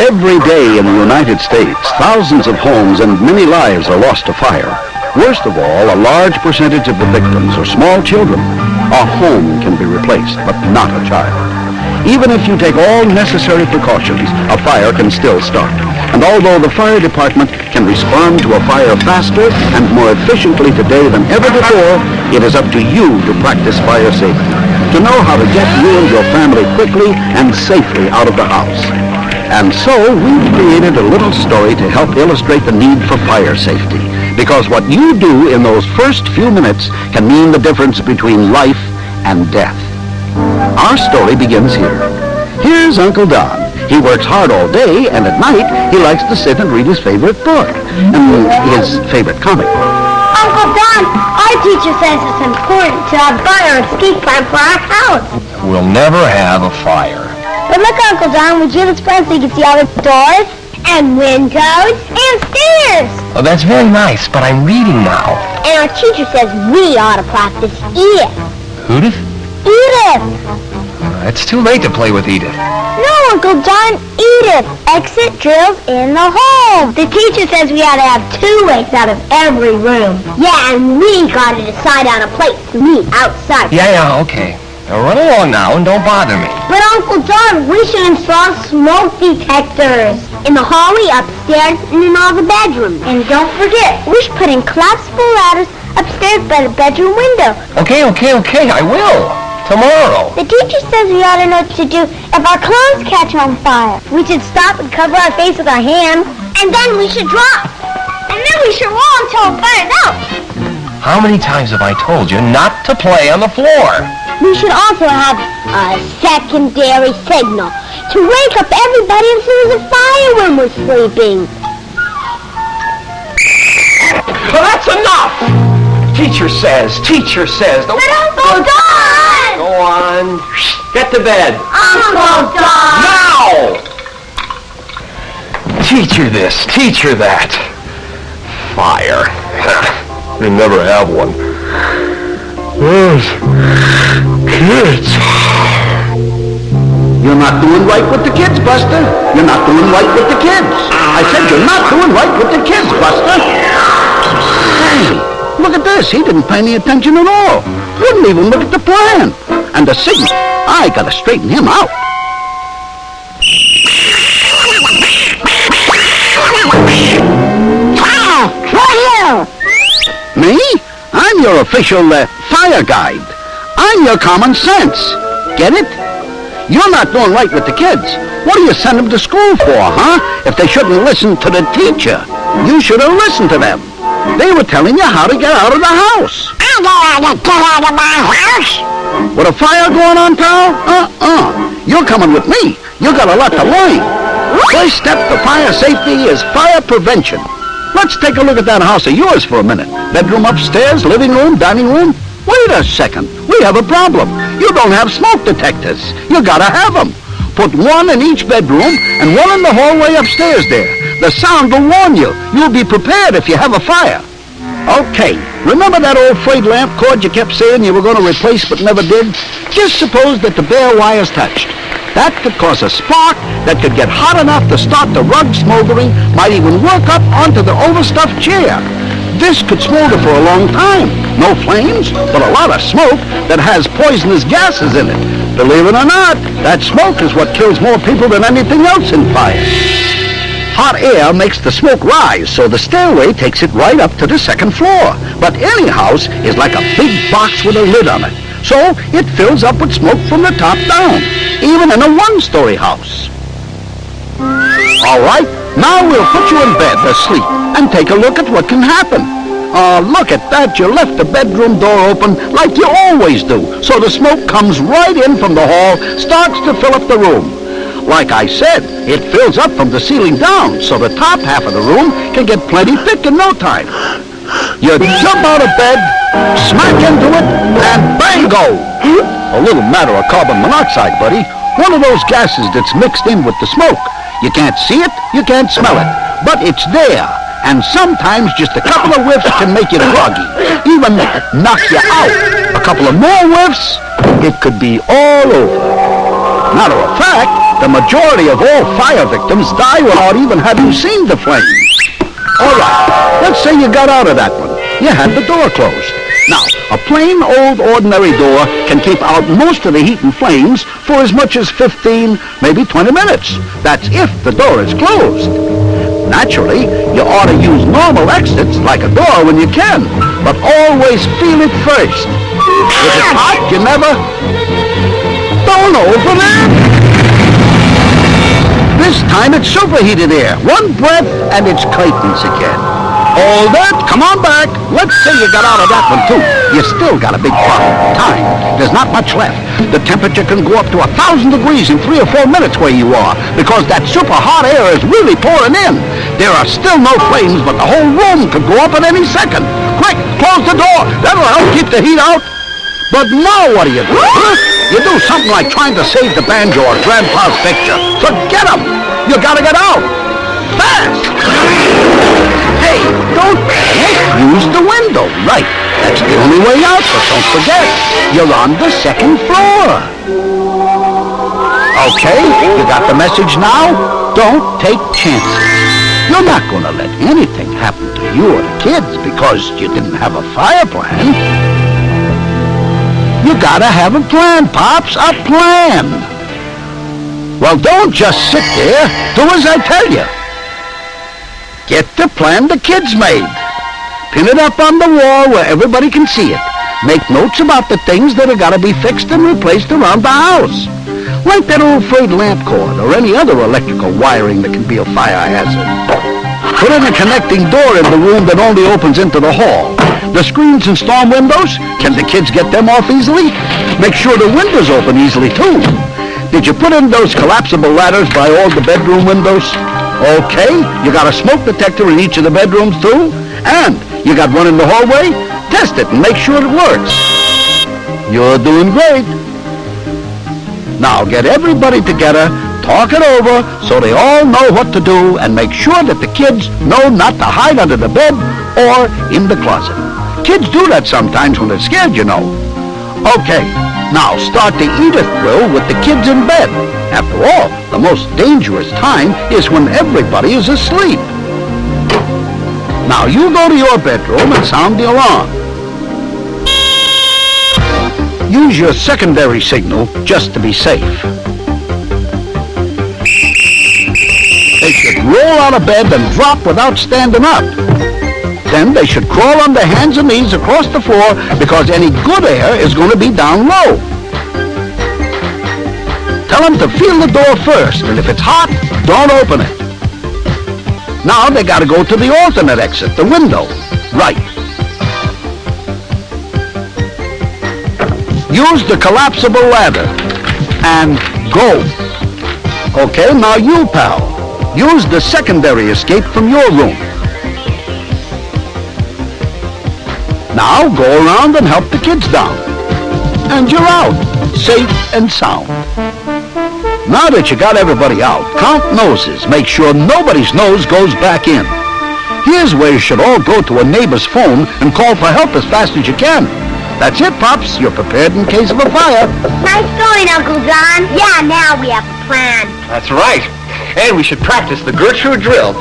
Every day in the United States, thousands of homes and many lives are lost to fire. Worst of all, a large percentage of the victims are small children. A home can be replaced, but not a child. Even if you take all necessary precautions, a fire can still start. And although the fire department can respond to a fire faster and more efficiently today than ever before, it is up to you to practice fire safety, to know how to get you and your family quickly and safely out of the house. And so we've created a little story to help illustrate the need for fire safety. Because what you do in those first few minutes can mean the difference between life and death. Our story begins here. Here's Uncle Don. He works hard all day, and at night he likes to sit and read his favorite book, and his favorite comic book. Uncle Don, our teacher says it's important to have fire escape plan for our house. We'll never have a fire. But look, Uncle Don, would you explain so you can see all the doors and windows and stairs? Oh, that's very nice, but I'm reading now. And our teacher says we ought to practice Edith. Edith? Edith! It's too late to play with Edith. No, Uncle John, Edith. Exit drills in the home. The teacher says we ought to have 2 ways out of every room. Yeah, and we got to decide on a place to meet outside. Yeah, okay. Now run along now and don't bother me. But Uncle John, we should install smoke detectors in the hallway, upstairs, and in all the bedrooms. And don't forget, we should put in collapsible ladders upstairs by the bedroom window. Okay, I will. Tomorrow. The teacher says we ought to know what to do if our clothes catch on fire. We should stop and cover our face with our hands, and then we should drop. And then we should roll until it burns out. How many times have I told you not to play on the floor? We should also have a secondary signal to wake up everybody as soon as the fire when we're sleeping. Well, that's enough! Teacher says. But Uncle Don! Go on. Get to bed. Uncle Don! Now! Teacher this, teacher that. Fire. We never have one. Those kids. You're not doing right with the kids, Buster. You're not doing right with the kids. I said you're not doing right with the kids, Buster. Hey, look at this. He didn't pay any attention at all. Wouldn't even look at the plan. And the signal. I gotta straighten him out. Who are you? Me? I'm your official fire guide. I'm your common sense. Get it? You're not doing right with the kids. What do you send them to school for, huh? If they shouldn't listen to the teacher. You should have listened to them. They were telling you how to get out of the house. I don't want to get out of my house. With a fire going on, pal? You're coming with me. You got a lot to learn. First step to fire safety is fire prevention. Let's take a look at that house of yours for a minute. Bedroom upstairs, living room, dining room. Wait a second. We have a problem. You don't have smoke detectors. You gotta have them. Put one in each bedroom and one in the hallway upstairs there. The sound will warn you. You'll be prepared if you have a fire. Okay, remember that old frayed lamp cord you kept saying you were going to replace but never did? Just suppose that the bare wire's touched. That could cause a spark that could get hot enough to start the rug smoldering, might even work up onto the overstuffed chair. This could smolder for a long time. No flames, but a lot of smoke that has poisonous gases in it. Believe it or not, that smoke is what kills more people than anything else in fire. Hot air makes the smoke rise, so the stairway takes it right up to the second floor. But any house is like a big box with a lid on it. So it fills up with smoke from the top down, even in a one-story house. All right, now we'll put you in bed asleep and take a look at what can happen. Look at that. You left the bedroom door open like you always do, so the smoke comes right in from the hall, starts to fill up the room. Like I said, it fills up from the ceiling down, so the top half of the room can get plenty thick in no time. You jump out of bed, smack into it, and bango! A little matter of carbon monoxide, buddy. One of those gases that's mixed in with the smoke. You can't see it, you can't smell it, but it's there. And sometimes just a couple of whiffs can make you groggy, even knock you out. A couple of more whiffs, it could be all over. Matter of fact, the majority of all fire victims die without even having seen the flames. All right, let's say you got out of that one. You had the door closed. Now, a plain old ordinary door can keep out most of the heat and flames for as much as 15, maybe 20 minutes. That's if the door is closed. Naturally, you ought to use normal exits like a door when you can, but always feel it first. If it's hot, you never... Don't open it! This time it's superheated air. One breath and it's curtains again. Hold it. Come on back. Let's say you got out of that one, too. You still got a big problem. Time. There's not much left. The temperature can go up to 1,000 degrees in 3 or 4 minutes where you are, because that super hot air is really pouring in. There are still no flames, but the whole room could go up at any second. Quick, close the door. That'll help keep the heat out. But now what do? Huh? You do something like trying to save the banjo or Grandpa's picture. Forget 'em. You gotta get out. Fast. Hey, don't panic. Use the window. Right. That's the only way out, but don't forget, you're on the second floor. Okay, you got the message now? Don't take chances. You're not going to let anything happen to you or the kids because you didn't have a fire plan. You gotta have a plan, Pops, a plan. Well, don't just sit there. Do as I tell you. Get the plan the kids made. Pin it up on the wall where everybody can see it. Make notes about the things that are gotta be fixed and replaced around the house. Like that old frayed lamp cord or any other electrical wiring that can be a fire hazard. Put in a connecting door in the room that only opens into the hall. The screens and storm windows, can the kids get them off easily? Make sure the windows open easily, too. Did you put in those collapsible ladders by all the bedroom windows? Okay, you got a smoke detector in each of the bedrooms, too? And you got one in the hallway? Test it and make sure it works. You're doing great. Now get everybody together, talk it over so they all know what to do, and make sure that the kids know not to hide under the bed or in the closet. Kids do that sometimes when they're scared, you know. Okay, now start the Edith drill with the kids in bed. After all, the most dangerous time is when everybody is asleep. Now you go to your bedroom and sound the alarm. Use your secondary signal just to be safe. They should roll out of bed and drop without standing up. Then they should crawl on their hands and knees across the floor because any good air is going to be down low. Tell them to feel the door first, and if it's hot, don't open it. Now they got to go to the alternate exit, the window. Right. Use the collapsible ladder. And go. Okay, now you, pal. Use the secondary escape from your room. Now go around and help the kids down. And you're out, safe and sound. Now that you got everybody out, count noses. Make sure nobody's nose goes back in. Here's where you should all go to a neighbor's phone and call for help as fast as you can. That's it, Pops. You're prepared in case of a fire. Nice going, Uncle John. Yeah, now we have a plan. That's right. And we should practice the Gertrude drill.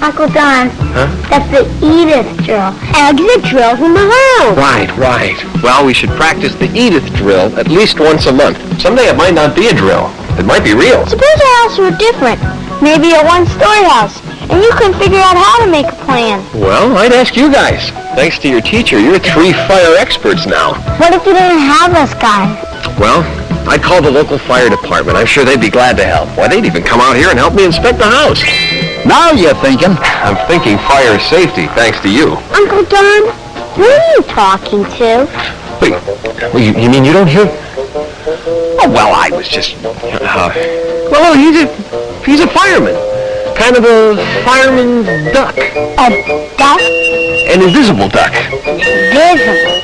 Uncle John, Huh? that's the Edith drill. Exit drills in the house. Right. Well, we should practice the Edith drill at least once a month. Someday it might not be a drill. It might be real. Suppose our house were different. Maybe a one-story house. And you couldn't figure out how to make a plan. Well, I'd ask you guys. Thanks to your teacher, you're 3 fire experts now. What if you didn't have us guys? Well, I'd call the local fire department. I'm sure they'd be glad to help. Why, they'd even come out here and help me inspect the house. Now you're thinking. I'm thinking fire safety, thanks to you. Uncle John, who are you talking to? Wait, you mean you don't hear? Oh, well, I was just... well, he's a fireman. Kind of a fireman duck. A duck? An invisible duck. Invisible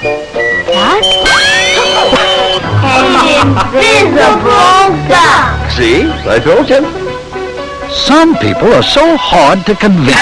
duck? An invisible duck! See? I told you. Some people are so hard to convince.